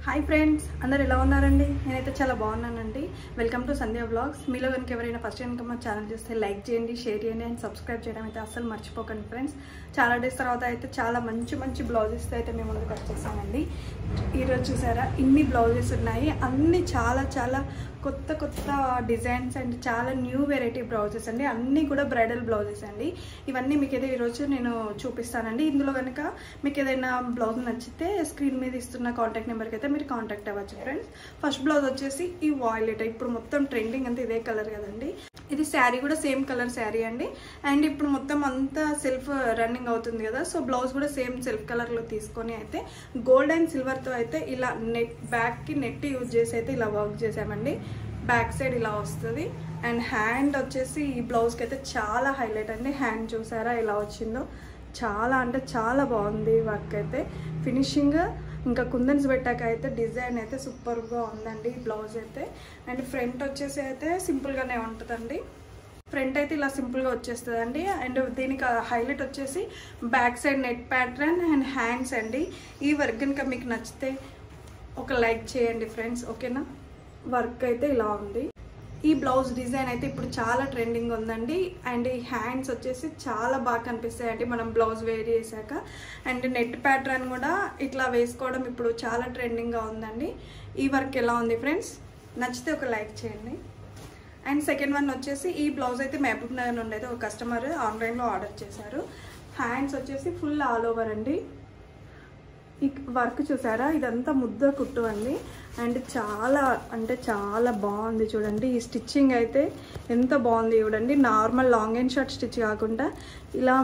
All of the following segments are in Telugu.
హాయ్ ఫ్రెండ్స్, అందరు ఎలా ఉన్నారండి? నేనైతే చాలా బాగున్నానండి. Welcome to Sandhya vlogs. మీలో కనుక ఎవరైనా ఫస్ట్ టైం మా ఛానల్ చూస్తే లైక్ చేయండి, షేర్ చేయండి అండ్ సబ్స్క్రైబ్ చేయడం అయితే అస్సలు మర్చిపోకండి ఫ్రెండ్స్. చాలా డేస్ తర్వాత అయితే చాలా మంచి బ్లౌజెస్ అయితే మేము ముందుకు వచ్చేసామండి. ఈరోజు చూసారా ఇన్ని బ్లౌజెస్ ఉన్నాయి, అన్నీ చాలా కొత్త డిజైన్స్ అండ్ చాలా న్యూ వెరైటీ బ్లౌజెస్ అండి. అన్నీ కూడా బ్రైడల్ బ్లౌజెస్ అండి. ఇవన్నీ మీకు అయితే ఈరోజు నేను చూపిస్తానండి. ఇందులో కనుక మీకు ఏదైనా బ్లౌజ్ నచ్చితే స్క్రీన్ మీద ఇస్తున్న కాంటాక్ట్ నెంబర్కి అయితే మీరు కాంటాక్ట్ అవ్వచ్చు ఫ్రెండ్స్. ఫస్ట్ బ్లౌజ్ వచ్చేసి ఈ వాయిలెట్, ఇప్పుడు మొత్తం ట్రెండింగ్ అంతా ఇదే కలర్ కదండి. ఇది శారీ కూడా సేమ్ కలర్ శారీ అండి. అండ్ ఇప్పుడు మొత్తం అంతా సెల్ఫ్ రన్నింగ్ అవుతుంది కదా, సో బ్లౌజ్ కూడా సేమ్ సెల్ఫ్ కలర్లో తీసుకొని అయితే గోల్డ్ అండ్ సిల్వర్తో అయితే ఇలా నెట్ బ్యాక్కి నెట్ యూజ్ చేసి అయితే ఇలా వర్క్ చేసామండి. బ్యాక్ సైడ్ ఇలా వస్తుంది. అండ్ హ్యాండ్ వచ్చేసి ఈ బ్లౌజ్కి అయితే చాలా హైలైట్ అండి. హ్యాండ్ చూసారా ఎలా వచ్చిందో, చాలా అంటే చాలా బాగుంది వర్క్ అయితే. ఫినిషింగ్ ఇంకా కుందన్స్ పెట్టాక అయితే డిజైన్ అయితే సూపర్గా ఉందండి ఈ బ్లౌజ్ అయితే. అండ్ ఫ్రంట్ వచ్చేసి అయితే సింపుల్గానే ఉంటుందండి. ఫ్రంట్ అయితే ఇలా సింపుల్గా వచ్చేస్తుందండి. అండ్ దీనికి హైలైట్ వచ్చేసి back side net pattern and hands అండి. ఈ వర్క్ కనుక మీకు నచ్చితే ఒక లైక్ చేయండి ఫ్రెండ్స్, ఓకేనా? వర్క్ అయితే ఇలా ఉంది. ఈ బ్లౌజ్ డిజైన్ అయితే ఇప్పుడు చాలా ట్రెండింగ్ ఉందండి. అండ్ ఈ హ్యాండ్స్ వచ్చేసి చాలా బాగా కనిపిస్తాయండి మనం బ్లౌజ్ వేర్ చేశాక. అండ్ నెట్ ప్యాటర్న్ కూడా ఇట్లా వేసుకోవడం ఇప్పుడు చాలా ట్రెండింగ్గా ఉందండి. ఈ వర్క్ ఎలా ఉంది ఫ్రెండ్స్? నచ్చితే ఒక లైక్ చేయండి. అండ్ సెకండ్ వన్ వచ్చేసి ఈ బ్లౌజ్ అయితే మహబూబ్ నగర్ నుండి అయితే ఒక కస్టమర్ ఆన్లైన్లో ఆర్డర్ చేశారు. హ్యాండ్స్ వచ్చేసి ఫుల్ ఆల్ ఓవర్ అండి. ఈ వర్క్ చూసారా, ఇదంతా ముద్ద కుట్టు అండి. అండ్ చాలా అంటే చాలా బాగుంది చూడండి. ఈ స్టిచ్చింగ్ అయితే ఎంత బాగుంది చూడండి. Normal long and short stitch కాకుండా ఇలా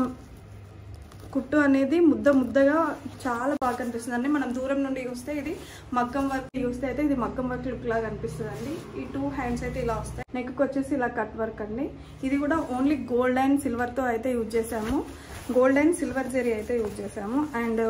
కుట్టు అనేది ముద్దగా చాలా బాగా కనిపిస్తుంది అండి. మనం దూరం నుండి చూస్తే ఇది మగ్గం వర్క్, చూస్తే అయితే ఇది మగ్గం వర్క్ లుక్ లాగా కనిపిస్తుంది అండి. ఈ టూ హ్యాండ్స్ అయితే ఇలా వస్తాయి. నెక్ వచ్చేసి ఇలా కట్ వర్క్ అండి. ఇది కూడా ఓన్లీ గోల్డ్ అండ్ సిల్వర్తో అయితే యూజ్ చేసాము. గోల్డ్ అండ్ సిల్వర్ జరీ అయితే యూజ్ చేసాము. అండ్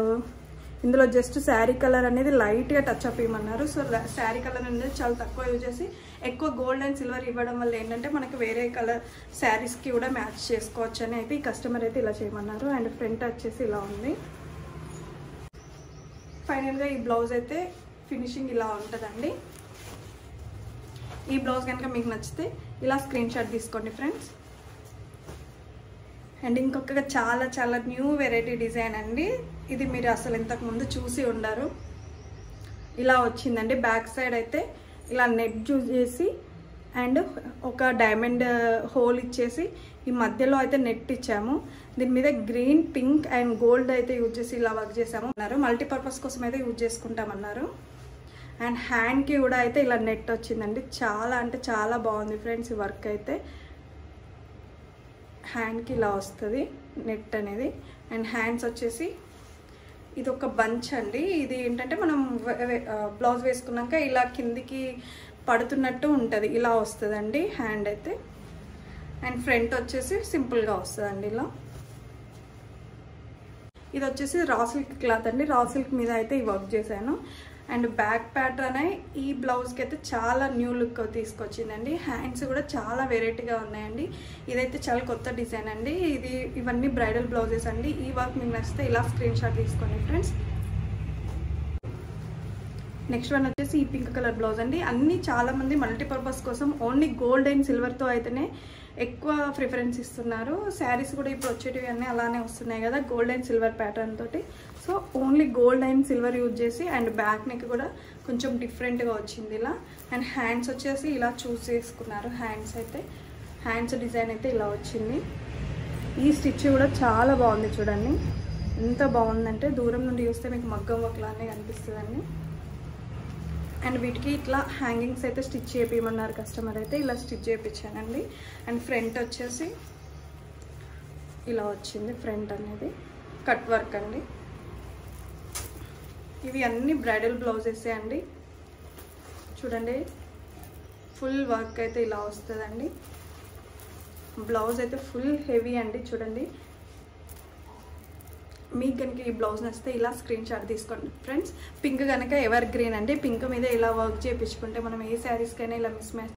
ఇందులో జస్ట్ శారీ కలర్ అనేది లైట్గా టచ్ అప్ ఇవ్వమన్నారు. సో శారీ కలర్ అనేది చాలా తక్కువ యూజ్ చేసి ఎక్కువ గోల్డ్ అండ్ సిల్వర్ ఇవ్వడం వల్ల ఏంటంటే మనకు వేరే కలర్ శారీస్కి కూడా మ్యాచ్ చేసుకోవచ్చు అని అయితే ఈ కస్టమర్ అయితే ఇలా చేయమన్నారు. అండ్ ఫ్రంట్ వచ్చేసి ఇలా ఉంది. ఫైనల్గా ఈ బ్లౌజ్ అయితే ఫినిషింగ్ ఇలా ఉంటుందండి. ఈ బ్లౌజ్ కనుక మీకు నచ్చితే ఇలా స్క్రీన్ షాట్ తీసుకోండి ఫ్రెండ్స్. అండ్ ఇంకొక చాలా న్యూ వెరైటీ డిజైన్ అండి. ఇది మీరు అసలు ఇంతకుముందు చూసి ఉండరు. ఇలా వచ్చిందండి. బ్యాక్ సైడ్ అయితే ఇలా నెట్ యూజ్ చేసి అండ్ ఒక డైమండ్ హోల్ ఇచ్చేసి ఈ మధ్యలో అయితే నెట్ ఇచ్చాము. దీని మీద గ్రీన్, పింక్ అండ్ గోల్డ్ అయితే యూజ్ చేసి ఇలా వర్క్ చేసాము అన్నారు. మల్టీపర్పస్ కోసం అయితే యూజ్ చేసుకుంటామన్నారు. అండ్ హ్యాండ్కి కూడా అయితే ఇలా నెట్ వచ్చిందండి. చాలా అంటే చాలా బాగుంది ఫ్రెండ్స్ ఈ వర్క్ అయితే. హ్యాండ్కి ఇలా వస్తుంది నెట్ అనేది. అండ్ హ్యాండ్స్ వచ్చేసి ఇది ఒక బంచ్ అండి. ఇది ఏంటంటే మనం బ్లౌజ్ వేసుకున్నాక ఇలా కిందికి పడుతున్నట్టు ఉంటుంది, ఇలా వస్తుందండి హ్యాండ్ అయితే. అండ్ ఫ్రంట్ వచ్చేసి సింపుల్గా వస్తుందండి ఇలా. ఇది వచ్చేసి రా సిల్క్ క్లాత్ అండి. రా సిల్క్ మీద అయితే ఈ వర్క్ చేశాను. అండ్ బ్యాక్ ప్యాటర్న్ ఈ బ్లౌజ్కి అయితే చాలా న్యూ లుక్ తీసుకొచ్చిందండి. హ్యాండ్స్ కూడా చాలా వెరైటీగా ఉన్నాయండి. ఇదైతే చాలా కొత్త డిజైన్ అండి. ఇవన్నీ బ్రైడల్ బ్లౌజెస్ అండి. ఈ వర్క్ మీకు నచ్చితే ఇలా స్క్రీన్ షాట్ తీసుకోండి ఫ్రెండ్స్. నెక్స్ట్ వన్ వచ్చేసి ఈ పింక్ కలర్ బ్లౌజ్ అండి. అన్నీ చాలామంది మల్టీపర్పస్ కోసం ఓన్లీ గోల్డ్ అండ్ సిల్వర్తో అయితేనే ఎక్కువ ప్రిఫరెన్స్ ఇస్తున్నారు. శారీస్ కూడా ఇప్పుడు వచ్చేటివి అన్నీ అలానే వస్తున్నాయి కదా, గోల్డ్ అండ్ సిల్వర్ ప్యాటర్న్ తోటి. So only gold and silver use చేసి అండ్ బ్యాక్ నెక్ కూడా కొంచెం డిఫరెంట్గా వచ్చింది ఇలా. అండ్ హ్యాండ్స్ వచ్చేసి ఇలా చూస్ చేసుకున్నారు. హ్యాండ్స్ డిజైన్ అయితే ఇలా వచ్చింది. ఈ స్టిచ్ కూడా చాలా బాగుంది చూడండి. ఎంత బాగుందంటే దూరం నుండి చూస్తే మీకు మగ్గం వర్క్ లానే కనిపిస్తుందండి. అండ్ వీటికి ఇట్లా హ్యాంగింగ్స్ అయితే స్టిచ్ చేయించమన్నారు కస్టమర్ అయితే. ఇలా స్టిచ్ చేయించానండి. అండ్ ఫ్రంట్ వచ్చేసి ఇలా వచ్చింది. ఫ్రంట్ అనేది కట్ వర్క్ అండి. ఇవి అన్ని బ్రైడల్ బ్లౌజెసే అండి. చూడండి ఫుల్ వర్క్ అయితే ఇలా వస్తుందండి. బ్లౌజ్ అయితే ఫుల్ హెవీ అండి. చూడండి మీకు కనుక ఈ బ్లౌజ్ నచ్చితే ఇలా స్క్రీన్ షాట్ తీసుకోండి ఫ్రెండ్స్. పింక్ కనుక ఎవర్ గ్రీన్ అండి. పింక్ మీద ఇలా వర్క్ చేయించుకుంటే మనం ఏ శారీస్కైనా ఇలా మిస్ మ్యాచ్.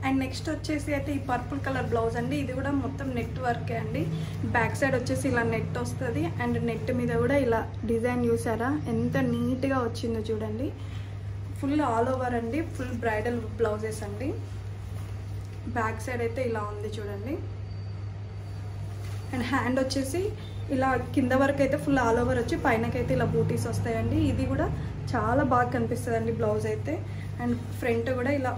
అండ్ నెక్స్ట్ వచ్చేసి అయితే ఈ పర్పుల్ కలర్ బ్లౌజ్ అండి. ఇది కూడా మొత్తం నెట్ వర్కే అండి. బ్యాక్ సైడ్ వచ్చేసి ఇలా నెట్ వస్తుంది. అండ్ నెట్ మీద కూడా ఇలా డిజైన్ చూసారా ఎంత నీట్గా వచ్చిందో చూడండి. ఫుల్ ఆల్ ఓవర్ అండి, ఫుల్ బ్రైడల్ బ్లౌజెస్ అండి. బ్యాక్ సైడ్ అయితే ఇలా ఉంది చూడండి. అండ్ హ్యాండ్ వచ్చేసి ఇలా కింద వరకు అయితే ఫుల్ ఆల్ ఓవర్ వచ్చి పైనకైతే ఇలా బూటీస్ వస్తాయండి. ఇది కూడా చాలా బాగా కనిపిస్తుంది అండి బ్లౌజ్ అయితే. అండ్ ఫ్రంట్ కూడా ఇలా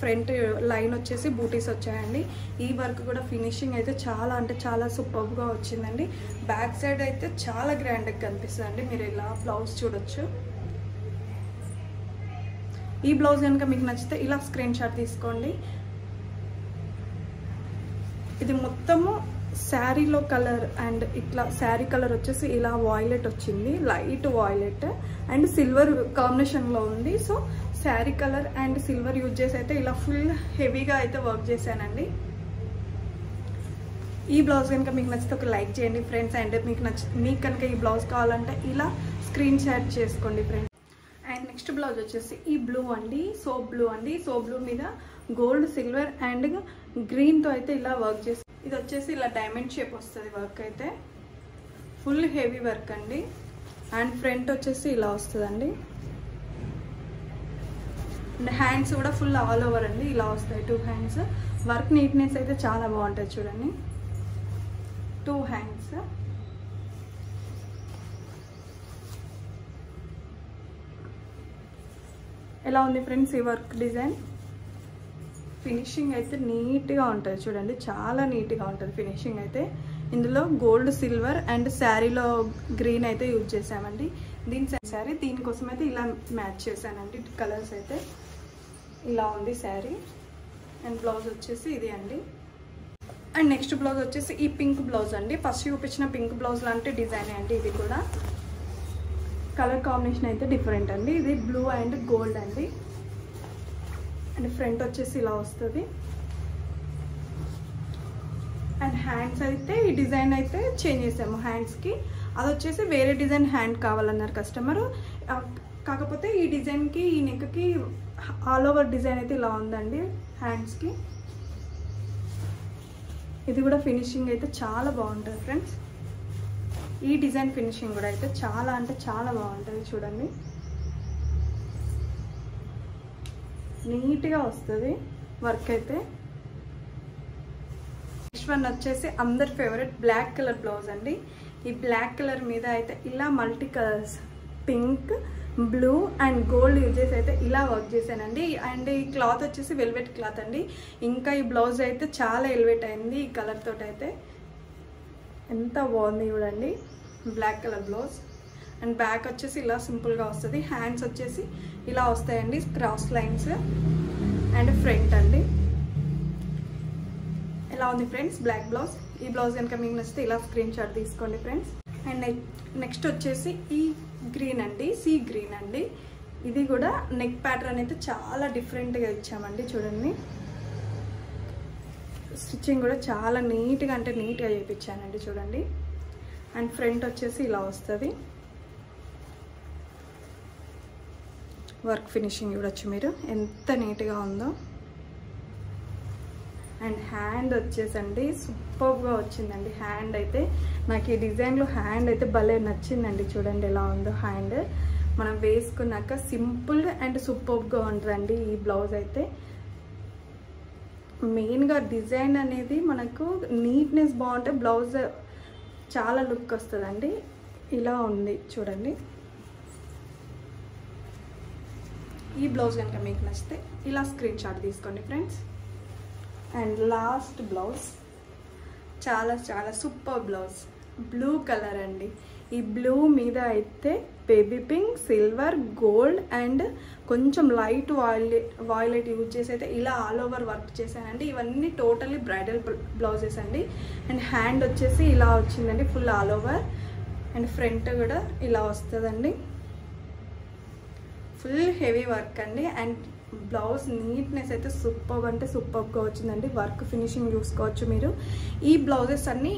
ఫ్రంట్ లైన్ వచ్చేసి బూటీస్ వచ్చాయండి. ఈ వర్క్ కూడా ఫినిషింగ్ అయితే చాలా అంటే చాలా సూపర్గా వచ్చిందండి. బ్యాక్ సైడ్ అయితే చాలా గ్రాండ్గా కనిపిస్తుంది అండి. మీరు ఇలా బ్లౌజ్ చూడొచ్చు. ఈ బ్లౌజ్ కనుక మీకు నచ్చితే ఇలా స్క్రీన్ షాట్ తీసుకోండి. ఇది మొత్తము శారీలో కలర్ అండ్ ఇట్లా శారీ కలర్ వచ్చేసి ఇలా వాయిలెట్ వచ్చింది, లైట్ వాయిలెట్ అండ్ సిల్వర్ కాంబినేషన్లో ఉంది. So sari colour and silver use చేసి అయితే ఇలా ఫుల్ హెవీగా అయితే వర్క్ చేశానండి. ఈ బ్లౌజ్ కనుక మీకు నచ్చితే ఒక లైక్ చేయండి ఫ్రెండ్స్. అండ్ మీకు కనుక ఈ బ్లౌజ్ కావాలంటే ఇలా స్క్రీన్ షాట్ చేసుకోండి ఫ్రెండ్స్. అండ్ నెక్స్ట్ బ్లౌజ్ వచ్చేసి ఈ బ్లూ అండి, సోప్ బ్లూ అండి. సోప్ బ్లూ మీద గోల్డ్, సిల్వర్ అండ్ గ్రీన్తో అయితే ఇలా వర్క్ చేసి, ఇది వచ్చేసి ఇలా డైమండ్ షేప్ వస్తుంది వర్క్ అయితే. ఫుల్ హెవీ వర్క్ అండి. అండ్ ఫ్రంట్ వచ్చేసి ఇలా వస్తుందండి. అండ్ హ్యాండ్స్ కూడా ఫుల్ ఆల్ ఓవర్ అండి, ఇలా వస్తాయి 2 హ్యాండ్స్. వర్క్ నీట్నెస్ అయితే చాలా బాగుంటుంది చూడండి. 2 హ్యాండ్స్. ఎలా ఉంది ఫ్రెండ్స్ ఈ వర్క్ డిజైన్? ఫినిషింగ్ అయితే నీట్గా ఉంటుంది చూడండి, చాలా నీట్గా ఉంటుంది ఫినిషింగ్ అయితే. ఇందులో గోల్డ్, సిల్వర్ అండ్ శారీలో గ్రీన్ అయితే యూజ్ చేసామండి. శారీ దీనికోసం అయితే ఇలా మ్యాచ్ చేశానండి కలర్స్ అయితే. ఇలా ఉంది శారీ. అండ్ బ్లౌజ్ వచ్చేసి ఇది అండి. అండ్ నెక్స్ట్ బ్లౌజ్ వచ్చేసి ఈ పింక్ బ్లౌజ్ అండి. ఫస్ట్ చూపించిన పింక్ బ్లౌజ్ లాంటి డిజైన్ అండి. ఇది కూడా కలర్ కాంబినేషన్ అయితే డిఫరెంట్ అండి. ఇది బ్లూ అండ్ గోల్డ్ అండి. అండ్ ఫ్రంట్ వచ్చేసి ఇలా వస్తుంది. అండ్ హ్యాండ్స్ అయితే ఈ డిజైన్ అయితే చేంజ్ చేసాము హ్యాండ్స్కి. అది వచ్చేసి వేరే డిజైన్ హ్యాండ్ కావాలన్నారు కస్టమర్. కాకపోతే ఈ డిజైన్కి, ఈ నెక్కి ఆల్ ఓవర్ డిజైన్ అయితే ఇలా ఉందండి హ్యాండ్స్కి. ఇది కూడా ఫినిషింగ్ అయితే చాలా బాగుంటుంది ఫ్రెండ్స్. ఈ డిజైన్ ఫినిషింగ్ కూడా అయితే చాలా అంటే చాలా బాగుంటుంది చూడండి. నీట్గా వస్తుంది వర్క్ అయితే. నెక్స్ట్ వన్ వచ్చేసి అందరి ఫేవరెట్ బ్లాక్ కలర్ బ్లౌజ్ అండి. ఈ బ్లాక్ కలర్ మీద అయితే ఇలా multi colours pink, blue and gold use చేసి అయితే ఇలా వర్క్ చేశానండి. అండ్ ఈ క్లాత్ వచ్చేసి వెల్వెట్ క్లాత్ అండి. ఇంకా ఈ బ్లౌజ్ అయితే చాలా ఎలివేట్ అయింది ఈ కలర్ తోటి అయితే. ఎంత బాగుంది చూడండి black colour blouse. And back వచ్చేసి ఇలా సింపుల్గా వస్తుంది. హ్యాండ్స్ వచ్చేసి ఇలా వస్తాయండి, క్రాస్ లైన్స్. అండ్ ఫ్రంట్ అండి. ఎలా ఉంది ఫ్రెండ్స్ బ్లాక్ బ్లౌజ్? ఈ బ్లౌజ్ కనుక మీకు నచ్చితే ఇలా స్క్రీన్ షాట్ తీసుకోండి ఫ్రెండ్స్. అండ్ నెక్స్ట్ వచ్చేసి ఈ గ్రీన్ అండి, సీ గ్రీన్ అండి. ఇది కూడా నెక్ ప్యాటర్న్ అయితే చాలా డిఫరెంట్గా ఇచ్చామండి చూడండి. స్టిచ్చింగ్ కూడా చాలా నీట్గా అంటే నీట్గా చేయించానండి చూడండి. అండ్ ఫ్రంట్ వచ్చేసి ఇలా వస్తుంది. వర్క్ ఫినిషింగ్ చూడొచ్చు మీరు ఎంత నీట్గా ఉందో. అండ్ హ్యాండ్ వచ్చేసండి సూపర్గా వచ్చిందండి. హ్యాండ్ అయితే నాకు ఈ డిజైన్లో హ్యాండ్ అయితే భలే నచ్చిందండి చూడండి ఎలా ఉందో హ్యాండ్. మనం వేసుకున్నాక సింపుల్ అండ్ సూపర్గా ఉంటుందండి ఈ బ్లౌజ్ అయితే. మెయిన్గా డిజైన్ అనేది మనకు నీట్నెస్ బాగుంటే బ్లౌజ్ చాలా లుక్ వస్తుందండి. ఇలా ఉంది చూడండి. ఈ బ్లౌజ్ కనుక మీకు నచ్చితే ఇలా స్క్రీన్ షాట్ తీసుకోండి ఫ్రెండ్స్. అండ్ లాస్ట్ బ్లౌజ్ చాలా చాలా సూపర్ బ్లౌజ్, బ్లూ కలర్ అండి. ఈ బ్లూ మీద అయితే baby pink, silver, gold and కొంచెం లైట్ వాయిలెట్ యూజ్ చేసి అయితే ఇలా ఆల్ ఓవర్ వర్క్ చేశానండి. ఇవన్నీ టోటలీ బ్రైడల్ బ్లౌజెస్ అండి. అండ్ హ్యాండ్ వచ్చేసి ఇలా వచ్చిందండి full all over. And front కూడా ఇలా వస్తుందండి. ఫుల్ హెవీ వర్క్ అండి. అండ్ బ్లౌజ్ నీట్నెస్ అయితే సూపర్ అంటే సూపర్గా వచ్చిందండి. వర్క్ ఫినిషింగ్ చూసుకోవచ్చు మీరు. ఈ బ్లౌజెస్ అన్నీ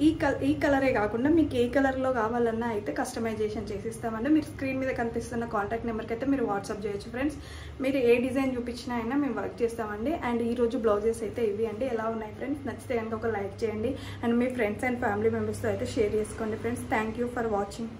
ఈ కలరే కాకుండా మీకు ఏ కలర్లో కావాలన్నా అయితే కస్టమైజేషన్ చేసిస్తామండి. మీరు స్క్రీన్ మీద కనిపిస్తున్న కాంటాక్ట్ నెంబర్కి అయితే మీరు వాట్సాప్ చేయొచ్చు ఫ్రెండ్స్. మీరు ఏ డిజైన్ చూపించినా అయినా మేము వర్క్ చేస్తామండి. అండ్ ఈరోజు బ్లౌజెస్ అయితే ఇవి అండి. ఎలా ఉన్నాయి ఫ్రెండ్స్? నచ్చితే కనుక ఒక లైక్ చేయండి. And me friends and family మెంబర్స్తో అయితే షేర్ చేసుకోండి friends. Thank you for watching.